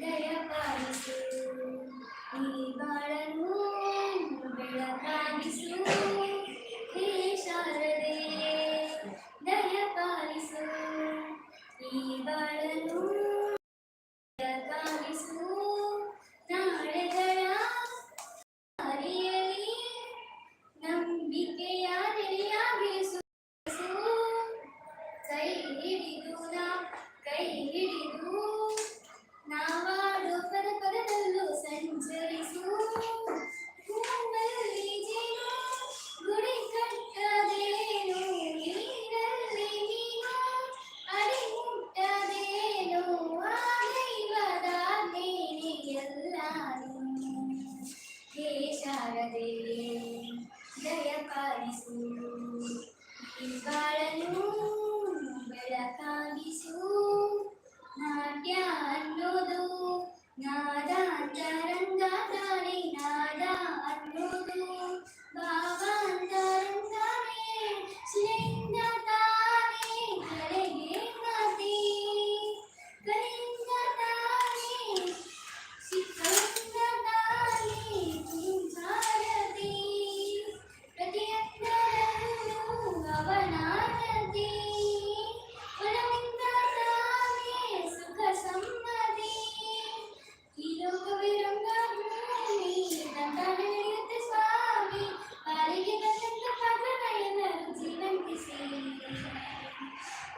ದಯಪಾಲಿಸು ಈ ಬಾಳನ್ನು ಬೆಳಕಾಗಿಸು ಹೇ ಶಾರದೆ ದಯಪಾಲಿಸು ಈ ಬಾಳನ್ನು ಬೆಳಕಾಗಿಸು ನಾಳೆಗಳ ದಾರಿಯಲ್ಲಿ ನಂಬಿಕೆಯ ನೆಲೆಯಾಗಿಸು ಕೈ ಹಿಡಿದು ನಾವಾಡೋ ಪದ ಪದದಲ್ಲೂ ಸಂಚರಿಸು ಹೂವಲ್ಲಿ ಜೇನು ಗುಡಿ ಕಟ್ಟದೇನು ನೀರಲ್ಲಿ ನೀನು ಅಡಿ ಮುಟ್ಟದೇನು ಆ ದೈವದ ಎಲ್ಲಾನು ಹೇ ಶಾರದೆ ದಯಪಾಲಿಸು ಈ ಬಾಳನ್ನು ಬೆಳಕಾಗಿಸು ನಾಟ್ಯ ಅನ್ನೋದು ನಾದ ಅಂತರಂಗ ತಾನೆ ನಾದ ಅನ್ನೋದು ಭಾವ ಅಂತರಂಗನೇ ಶಿಲೆಯಿಂದ ತಾನೇ ಕಲೆಗೆ ಮಾತಿ ಕಲೆಯಿಂದ ತಾನೇ ಶಿಖರಿಂದ ತಾನೇ ಭಾರತಿ ಪ್ರತಿಯೊಂದರಲ್ಲೂ ಅವನಾನತಿ ಒಲವಿಂದ ತಾನೇ ಸುಖ ಸಮ್ಮತಿ ಈ ಲೋಕವೇ ರಂಗಭೂಮಿ ರಂಗಾನ ನಡೆಯುತ್ತೆ ಸ್ವಾಮಿ ಪಾಲಿಗೆ ಬಂದಂತ ಪಾತ್ರಗಳನ್ನು ಜೀವಂತಿಸಿ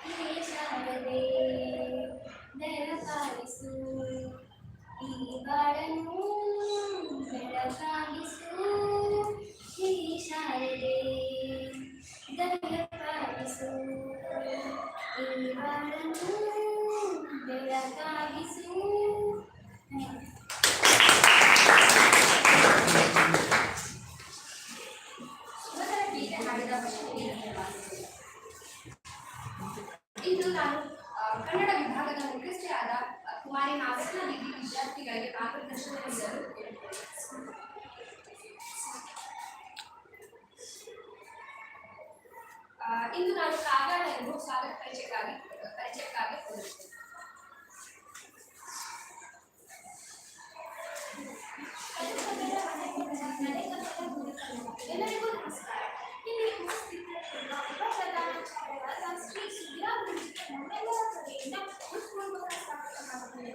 ಹೇ ಶಾರದೆ ದಯಪಾಲಿಸು ಈ ಬಾಳನ್ನು ಬೆಳಕಾಗಿಸು ಹೇ ಶಾರದೆ ದಯಪಾಲಿಸು ಈ ಬಾಳನ್ನು ಬೆಳಕಾಗಿಸು. ಇಂದು ನಾನು ಕನ್ನಡ ವಿಭಾಗದ ಮುಖ್ಯಸ್ಥರಾದ ಕುಮಾರಿ ನಾಗರತ್ನ ಡಿಗ್ರಿ ವಿದ್ಯಾರ್ಥಿಗಳಿಗೆ ಮಾರ್ಗದರ್ಶನವಿದ್ದರು. ಇಂದು ನಾನು ಕಾವ್ಯವನ್ನು ಸ್ವಾಗತ ಪರಿಚಯಕ್ಕಾಗಿ ಕೋರುತ್ತೇನೆ. ಎಲ್ಲರಿಗೂ ನಮಸ್ಕಾರ. ಇಲ್ಲಿ ಉಪಸ್ಥಿತರಿರುವ ಉಪಪ್ರಧಾನಾಚಾರ್ಯರಾದ ಶ್ರೀ ಸುಧೀರಾಮ್ ನಮ್ಮೆಲ್ಲರ ಕಡೆಯಿಂದ ಹೃತ್ಪೂರ್ವಕ ಸ್ವಾಗತ ಮಾಡುತ್ತೇವೆ.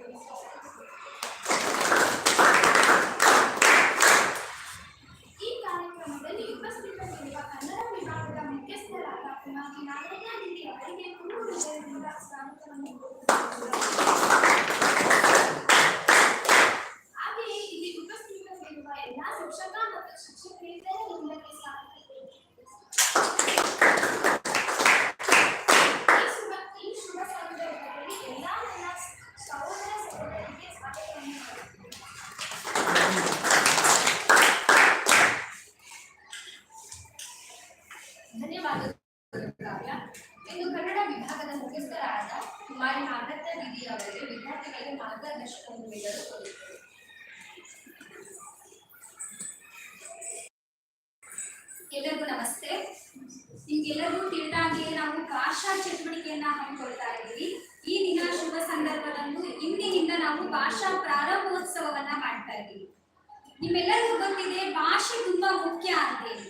ಈ ಕಾರ್ಯಕ್ರಮದಲ್ಲಿ ಉಪಸ್ಥಿತರಿರುವ ಕನ್ನಡ ವಿಭಾಗದ ಮುಖ್ಯಸ್ಥರಾದ ಕುಮಾರಿ ನಾಗರತ್ನ ಡಿಗ್ರಿ ಅವರಿಗೆ ತುಂಬ ಹೃದಯದಿಂದ ಸ್ವಾಗತವನ್ನು ಕೋರುತ್ತೇವೆ. ಹಾಗೆಯೇ ಇಲ್ಲಿ ಉಪಸ್ಥಿತರಿರುವ ಎಲ್ಲ ಶಿಕ್ಷಕ ಮತ್ತು ಶಿಕ್ಷಕರಿದ್ದರ ನಿಮ್ಮಲ್ಲಿ ಸ್ವಾಗತ. ಈ ಶುಭ ಸಂದರ್ಭದಲ್ಲಿ ಎಲ್ಲ ನನ್ನ ಸಹೋದರ ಸಹೋದರಿಗೆ ಸ್ವಾಗತವನ್ನು ಮಾಡುತ್ತೇನೆ. ಧನ್ಯವಾದಗಳು. ಇಂದು ಕನ್ನಡ ವಿಭಾಗದ ಮುಖ್ಯಸ್ಥರಾದ ಕುಮಾರಿ ನಾಗರತ್ನ ಡಿಗ್ರಿ ಅವರಿಗೆ ವಿದ್ಯಾರ್ಥಿಗಳಿಗೆ ಮಾರ್ಗದರ್ಶನವನ್ನು ನೀಡಲು ಕೋರುತ್ತೇವೆ. ಎಲ್ಲರಿಗೂ ನಮಸ್ತೆ. ನಿಮ್ಗೆಲ್ಲರಿಗೂ ತಿಳಿದಾಗೆ ನಾವು ಭಾಷಾ ಚಟುವಟಿಕೆಯನ್ನ ಹಮ್ಮಿಕೊಳ್ತಾ ಇದ್ದೀವಿ. ಈ ದಿನ ಶುಭ ಸಂದರ್ಭದಂದು ಇಂದಿನಿಂದ ನಾವು ಭಾಷಾ ಪ್ರಾರಂಭೋತ್ಸವವನ್ನ ಮಾಡ್ತಾ ಇದ್ದೀವಿ. ನಿಮ್ಮೆಲ್ಲರಿಗೂ ಗೊತ್ತಿದೆ ಭಾಷೆ ತುಂಬಾ ಮುಖ್ಯ ಅಂತೇಳಿ.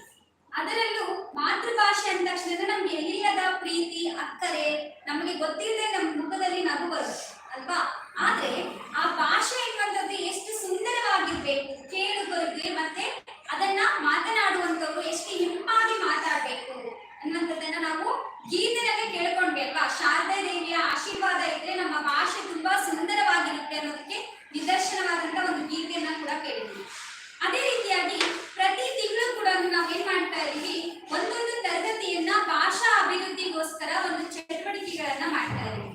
ಅದರಲ್ಲೂ ಮಾತೃಭಾಷೆ ಅಂದ ತಕ್ಷಣ ನಮ್ಗೆ ಎಲ್ಲಿಲ್ಲದ ಪ್ರೀತಿ ಅಕ್ಕರೆ ನಮಗೆ ಗೊತ್ತಿಲ್ಲದೆ ನಮ್ಮ ಮುಖದಲ್ಲಿ ನಗು ಬರುತ್ತೆ ಅಲ್ವಾ. ಆದ್ರೆ ಆ ಭಾಷೆ ಎನ್ನುವಂಥದ್ದು ಎಷ್ಟು ಸುಂದರವಾಗಿರ್ಬೇಕು ಕೇಳುಗರಿಗೆ, ಮತ್ತೆ ಅದನ್ನ ಮಾತನಾಡುವಂಥವ್ರು ಎಷ್ಟು ಹಿಂಪಾಗಿ ಮಾತಾಡ್ಬೇಕು ಅನ್ನುವಂಥದ್ದನ್ನ ನಾವು ಗೀತೆಯಲ್ಲಿ ಕೇಳ್ಕೊಂಡ್ವಿ ಅಲ್ವಾ. ಶಾರದಾ ದೇವಿಯ ಆಶೀರ್ವಾದ ಇದ್ರೆ ನಮ್ಮ ಭಾಷೆ ತುಂಬಾ ಸುಂದರವಾಗಿರುತ್ತೆ ಅನ್ನೋದಕ್ಕೆ ನಿದರ್ಶನವಾದಂತ ಒಂದು ಗೀತೆಯನ್ನ ಕೂಡ ಕೇಳಿದ್ವಿ. ಅದೇ ರೀತಿಯಾಗಿ ಪ್ರತಿ ತಿಂಗಳು ಕೂಡ ನಾವು ಏನ್ ಮಾಡ್ತಾ ಇದೀವಿ, ಒಂದೊಂದು ತರಗತಿಯನ್ನ ಭಾಷಾ ಅಭಿವೃದ್ಧಿಗೋಸ್ಕರ ಒಂದು ಚಟುವಟಿಕೆಗಳನ್ನ ಮಾಡ್ತಾ ಇದೀವಿ.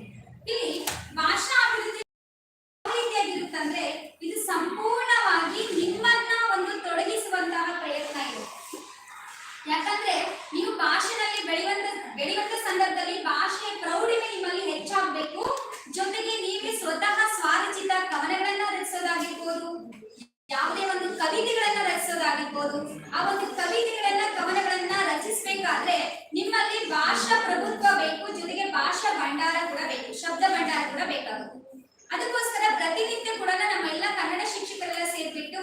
ಇಲ್ಲಿ ಭಾಷಾ ಅಭಿವೃದ್ಧಿ ರೀತಿಯಾಗಿರುತ್ತಂದ್ರೆ ಇದು ಸಂಪೂರ್ಣವಾಗಿ ನಿಮ್ಮನ್ನ ಒಂದು ತೊಡಗಿಸುವಂತಹ ಪ್ರಯತ್ನ ಇರುತ್ತೆ. ಯಾಕಂದ್ರೆ ನೀವು ಭಾಷೆನಲ್ಲಿ ಬೆಳೆಯುವಂತ ಸಂದರ್ಭದಲ್ಲಿ ಭಾಷೆಯ ಪ್ರೌಢಿಮೆ ನಿಮ್ಮಲ್ಲಿ ಹೆಚ್ಚಾಗಬೇಕು. ಜೊತೆಗೆ ನೀವೇ ಸ್ವತಃ ಸ್ವರಚಿತ ಕವನಗಳನ್ನ ರಚಿಸೋದಾಗಿರ್ಬೋದು, ಯಾವುದೇ ಒಂದು ಕವಿತೆಗಳನ್ನ ರಚಿಸೋದಾಗಿರ್ಬೋದು. ಆ ಒಂದು ಕವಿತೆಗಳನ್ನ ಕವನಗಳನ್ನ ರಚಿಸಬೇಕಾದ್ರೆ ನಿಮ್ಮಲ್ಲಿ ಭಾಷಾ ಪ್ರಭುತ್ವ ಬೇಕು, ಜೊತೆಗೆ ಭಾಷಾ ಭಂಡಾರ ಕೂಡ ಬೇಕು, ಶಬ್ದ ಭಂಡಾರ ಕೂಡ ಬೇಕಾಗುತ್ತೆ.